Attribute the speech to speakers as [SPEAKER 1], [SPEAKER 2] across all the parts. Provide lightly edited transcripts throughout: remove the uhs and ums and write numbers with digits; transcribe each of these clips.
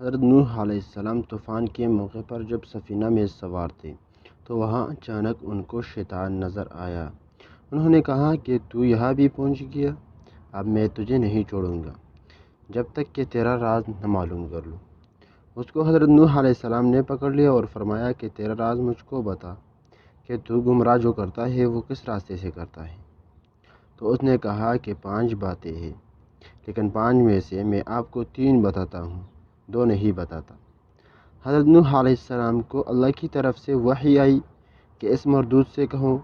[SPEAKER 1] حضرت نوح علیہ السلام طوفان کے موقع پر جب سفینہ میں سوار تھے تو وہاں اچانک ان کو شیطان نظر آیا۔ انہوں نے کہا کہ تو یہاں بھی پہنچ گیا، اب میں تجھے نہیں چھوڑوں گا جب تک کہ تیرا راز نہ معلوم کر لوں۔ اس کو حضرت نوح علیہ السلام نے پکڑ لیا اور فرمایا کہ تیرا راز مجھ کو بتا کہ تو گمراہ جو کرتا ہے وہ کس راستے سے کرتا ہے۔ تو اس نے کہا کہ 5 باتیں ہیں، لیکن 5 میں سے میں آپ کو 3 بتاتا ہوں، 2 نہیں بتاتا۔ حضرت نوح علیہ السلام کو اللہ کی طرف سے وحی آئی کہ اس مردود سے کہو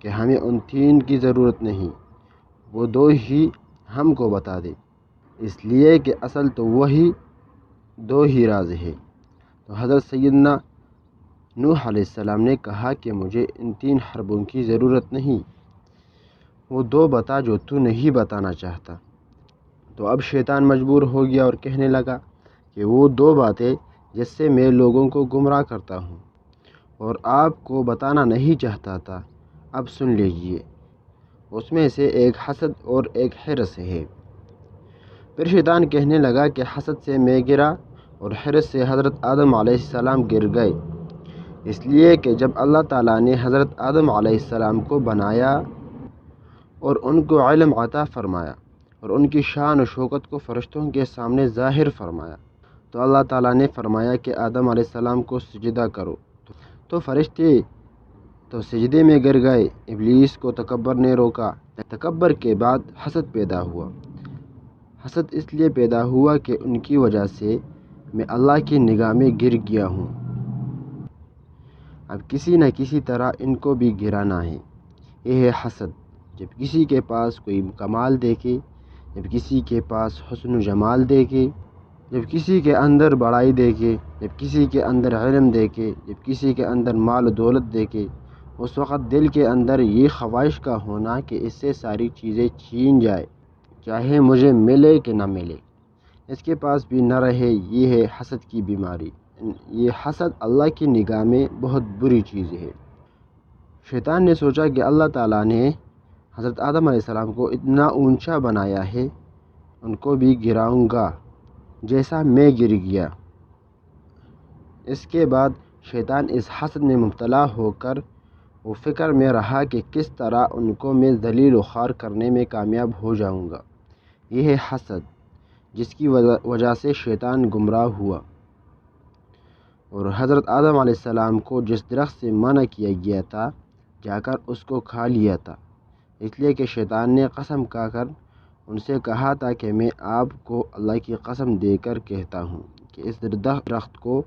[SPEAKER 1] کہ ہمیں ان 3 کی ضرورت نہیں، وہ 2 ہی ہم کو بتا دے، اس لیے کہ اصل تو وہی 2 ہی راز ہے۔ تو حضرت سیدنا نوح علیہ السلام نے کہا کہ مجھے ان 3 حربوں کی ضرورت نہیں، وہ 2 بتا جو تو نہیں بتانا چاہتا۔ تو اب شیطان مجبور ہو گیا اور کہنے لگا کہ وہ 2 باتیں جس سے میں لوگوں کو گمراہ کرتا ہوں اور آپ کو بتانا نہیں چاہتا تھا، اب سن لیجئے۔ اس میں سے ایک حسد اور ایک حرص ہے۔ پھر شیطان کہنے لگا کہ حسد سے میں گرا اور حرص سے حضرت آدم علیہ السلام گر گئے، اس لیے کہ جب اللہ تعالیٰ نے حضرت آدم علیہ السلام کو بنایا اور ان کو علم عطا فرمایا اور ان کی شان و شوکت کو فرشتوں کے سامنے ظاہر فرمایا، تو اللہ تعالیٰ نے فرمایا کہ آدم علیہ السلام کو سجدہ کرو، تو فرشتے تو سجدے میں گر گئے۔ ابلیس کو تکبر نے روکا۔ تکبر کے بعد حسد پیدا ہوا۔ حسد اس لیے پیدا ہوا کہ ان کی وجہ سے میں اللہ کی نگاہ میں گر گیا ہوں، اب کسی نہ کسی طرح ان کو بھی گرانا ہے۔ یہ ہے حسد۔ جب کسی کے پاس کوئی کمال دیکھے، جب کسی کے پاس حسن و جمال دیکھے، جب کسی کے اندر بڑائی دیکھے، جب کسی کے اندر علم دیکھے، جب کسی کے اندر مال و دولت دیکھے، اس وقت دل کے اندر یہ خواہش کا ہونا کہ اس سے ساری چیزیں چھین جائے، چاہے مجھے ملے کہ نہ ملے، اس کے پاس بھی نہ رہے۔ یہ ہے حسد کی بیماری۔ یہ حسد اللہ کی نگاہ میں بہت بری چیز ہے۔ شیطان نے سوچا کہ اللہ تعالیٰ نے حضرت آدم علیہ السلام کو اتنا اونچا بنایا ہے، ان کو بھی گراؤں گا جیسا میں گر گیا۔ اس کے بعد شیطان اس حسد میں مبتلا ہو کر وہ فکر میں رہا کہ کس طرح ان کو میں ذلیل و خوار کرنے میں کامیاب ہو جاؤں گا۔ یہ ہے حسد، جس کی وجہ سے شیطان گمراہ ہوا اور حضرت آدم علیہ السلام کو جس درخت سے منع کیا گیا تھا جا کر اس کو کھا لیا تھا، اس لیے کہ شیطان نے قسم کھا کر ان سے کہا تھا کہ میں آپ کو اللہ کی قسم دے کر کہتا ہوں کہ اس درخت کو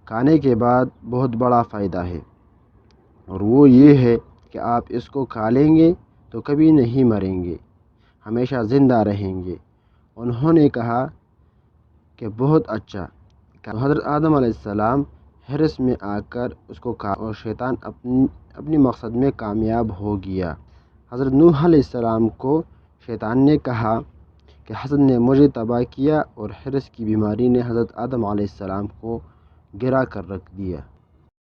[SPEAKER 1] کھانے کے بعد بہت بڑا فائدہ ہے، اور وہ یہ ہے کہ آپ اس کو کھا لیں گے تو کبھی نہیں مریں گے، ہمیشہ زندہ رہیں گے۔ انہوں نے کہا کہ بہت اچھا۔ حضرت آدم علیہ السلام حرص میں آ کر اس کو کھا اور شیطان اپنی مقصد میں کامیاب ہو گیا۔ حضرت نوح علیہ السلام کو شیطان نے کہا کہ حسد نے مجھے تباہ کیا اور حرص کی بیماری نے حضرت آدم علیہ السلام کو گرا کر رکھ دیا۔